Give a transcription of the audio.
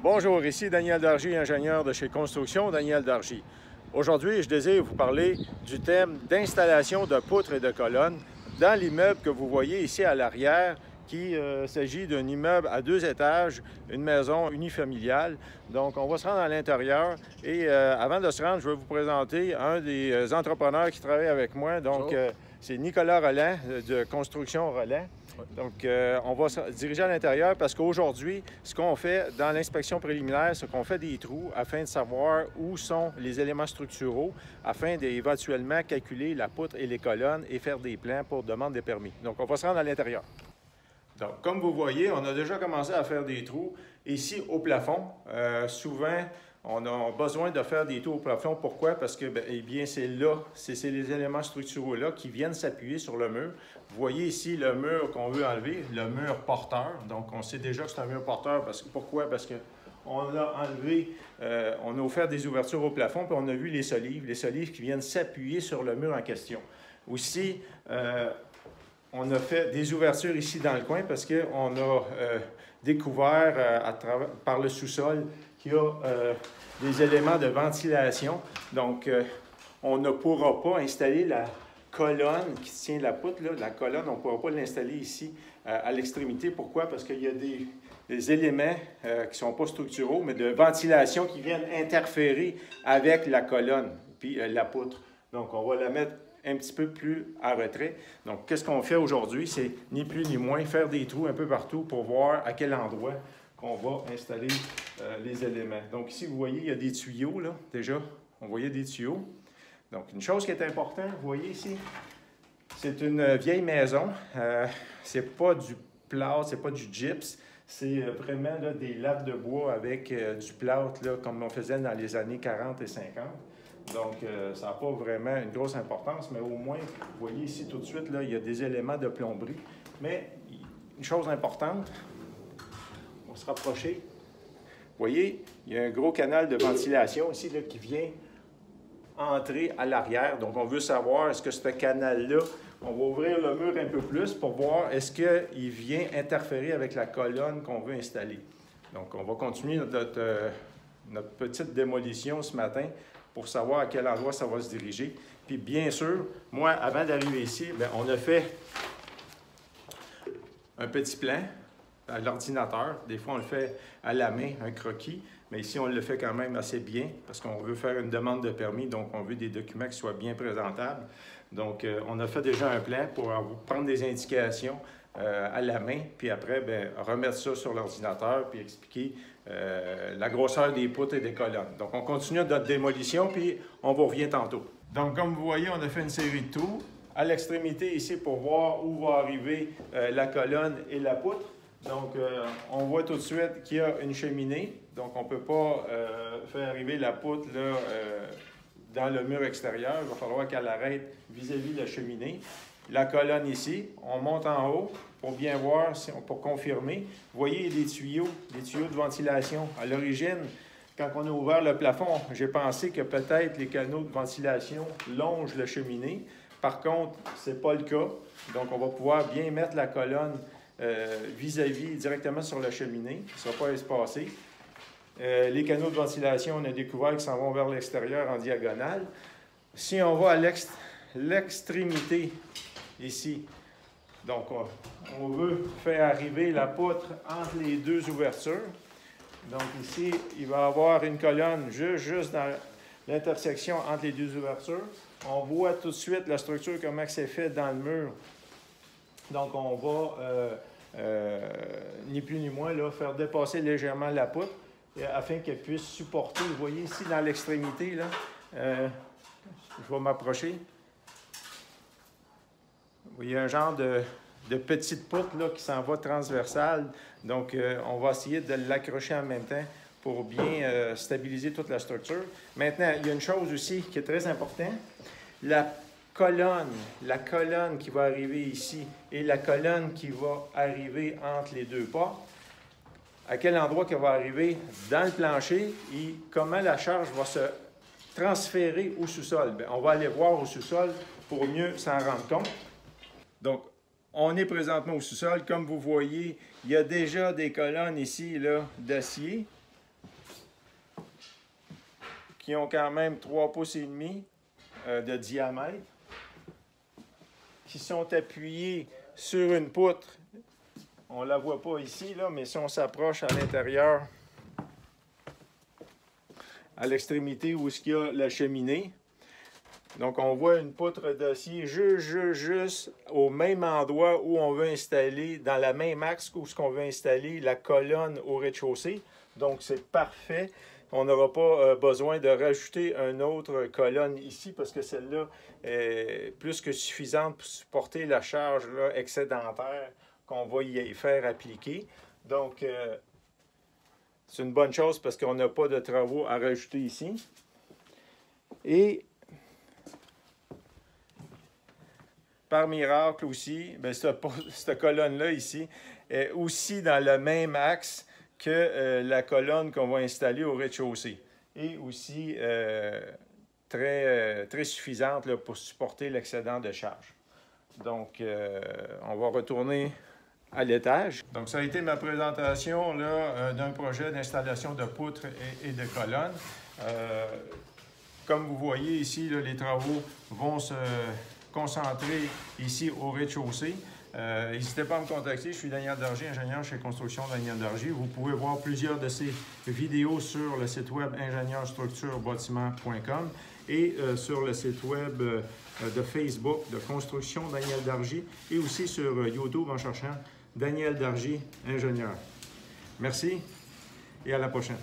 Bonjour, ici Daniel Dargy, ingénieur de chez Construction Daniel Dargy. Aujourd'hui, je désire vous parler du thème d'installation de poutres et de colonnes dans l'immeuble que vous voyez ici à l'arrière, qui s'agit d'un immeuble à 2 étages, une maison unifamiliale. Donc, on va se rendre à l'intérieur et avant de se rendre, je vais vous présenter un des entrepreneurs qui travaille avec moi. Donc, c'est Nicolas Rolland de Construction Rolland. Donc, on va se diriger à l'intérieur parce qu'aujourd'hui, ce qu'on fait dans l'inspection préliminaire, c'est qu'on fait des trous afin de savoir où sont les éléments structuraux, afin d'éventuellement calculer la poutre et les colonnes et faire des plans pour demande de permis. Donc, on va se rendre à l'intérieur. Donc, comme vous voyez, on a déjà commencé à faire des trous ici au plafond. Souvent, on a besoin de faire des trous au plafond. Pourquoi? Parce que, eh bien, c'est les éléments structuraux-là qui viennent s'appuyer sur le mur. Vous voyez ici le mur qu'on veut enlever, le mur porteur. Donc, on sait déjà que c'est un mur porteur. Pourquoi? Parce qu'on a enlevé, on a offert des ouvertures au plafond, puis on a vu les solives qui viennent s'appuyer sur le mur en question. Aussi, on a fait des ouvertures ici dans le coin parce qu'on a découvert par le sous-sol qu'il y a des éléments de ventilation. Donc, on ne pourra pas installer la colonne qui tient la poutre. Là. La colonne, on ne pourra pas l'installer ici à l'extrémité. Pourquoi? Parce qu'il y a des éléments qui ne sont pas structuraux, mais de ventilation qui viennent interférer avec la colonne puis la poutre. Donc, on va la mettre un petit peu plus en retrait. Donc, qu'est-ce qu'on fait aujourd'hui? C'est ni plus ni moins faire des trous un peu partout pour voir à quel endroit qu'on va installer les éléments. Donc, ici, vous voyez, il y a des tuyaux, là, déjà. On voyait des tuyaux. Donc, une chose qui est importante, vous voyez ici, c'est une vieille maison. C'est pas du plâtre, c'est pas du gyps. C'est vraiment là, des lattes de bois avec du plâtre, là, comme on faisait dans les années 40 et 50. Donc, ça n'a pas vraiment une grosse importance, mais au moins, vous voyez ici tout de suite, là, il y a des éléments de plomberie. Mais une chose importante, on va se rapprocher. Vous voyez, il y a un gros canal de ventilation ici là, qui vient entrer à l'arrière. Donc, on veut savoir, est-ce que ce canal-là, on va ouvrir le mur un peu plus pour voir est-ce qu'il vient interférer avec la colonne qu'on veut installer. Donc, on va continuer notre petite démolition ce matin pour savoir à quel endroit ça va se diriger. Puis bien sûr, moi, avant d'arriver ici, on a fait un petit plan à l'ordinateur. Des fois, on le fait à la main, un croquis, mais ici, on le fait quand même assez bien parce qu'on veut faire une demande de permis, donc on veut des documents qui soient bien présentables. Donc, on a fait déjà un plan pour prendre des indications à la main, puis après, remettre ça sur l'ordinateur, puis expliquer la grosseur des poutres et des colonnes. Donc, on continue notre démolition, puis on vous revient tantôt. Donc, comme vous voyez, on a fait une série de trous à l'extrémité ici pour voir où va arriver la colonne et la poutre. Donc, on voit tout de suite qu'il y a une cheminée. Donc, on ne peut pas faire arriver la poutre là, dans le mur extérieur. Il va falloir qu'elle arrête vis-à-vis de la cheminée. La colonne ici, on monte en haut pour bien voir, pour confirmer. Vous voyez, il y a des tuyaux de ventilation. À l'origine, quand on a ouvert le plafond, j'ai pensé que peut-être les canaux de ventilation longent la cheminée. Par contre, ce n'est pas le cas. Donc, on va pouvoir bien mettre la colonne vis-à-vis directement sur la cheminée. Ça ne sera pas espacé. Les canaux de ventilation, on a découvert qu'ils s'en vont vers l'extérieur en diagonale. Si on va à l'extrémité ici, donc on veut faire arriver la poutre entre les deux ouvertures. Donc ici, il va y avoir une colonne juste dans l'intersection entre les deux ouvertures. On voit tout de suite la structure, comment c'est fait dans le mur. Donc on va, ni plus ni moins, là, faire dépasser légèrement la poutre afin qu'elle puisse supporter. Vous voyez ici dans l'extrémité, là, je vais m'approcher. Vous voyez un genre de petite poutre là, qui s'en va transversale. Donc, on va essayer de l'accrocher en même temps pour bien stabiliser toute la structure. Maintenant, il y a une chose aussi qui est très importante. La colonne qui va arriver ici et la colonne qui va arriver entre les deux portes, à quel endroit qu'elle va arriver dans le plancher et comment la charge va se transférer au sous-sol. On va aller voir au sous-sol pour mieux s'en rendre compte. Donc, on est présentement au sous-sol. Comme vous voyez, il y a déjà des colonnes ici là, d'acier. qui ont quand même 3 pouces et demi de diamètre, qui sont appuyés sur une poutre. On ne la voit pas ici, là, mais si on s'approche à l'intérieur, à l'extrémité où il y a la cheminée, donc on voit une poutre d'acier juste au même endroit où on veut installer, dans la même axe où on veut installer la colonne au rez-de-chaussée. Donc c'est parfait. On n'aura pas besoin de rajouter une autre colonne ici parce que celle-là est plus que suffisante pour supporter la charge là, excédentaire qu'on va y faire appliquer. Donc, c'est une bonne chose parce qu'on n'a pas de travaux à rajouter ici. Et par miracle aussi, bien, cette colonne-là ici est aussi dans le même axe que la colonne qu'on va installer au rez-de-chaussée. Et aussi très suffisante là, pour supporter l'excédent de charge. Donc, on va retourner à l'étage. Donc, ça a été ma présentation d'un projet d'installation de poutres et de colonnes. Comme vous voyez ici, là, les travaux vont se concentrer ici au rez-de-chaussée. N'hésitez pas à me contacter, je suis Daniel Dargy, ingénieur chez Construction Daniel Dargy. Vous pouvez voir plusieurs de ces vidéos sur le site web ingénieurstructurebâtiment.com et sur le site web de Facebook de Construction Daniel Dargy et aussi sur YouTube en cherchant Daniel Dargy, ingénieur. Merci et à la prochaine.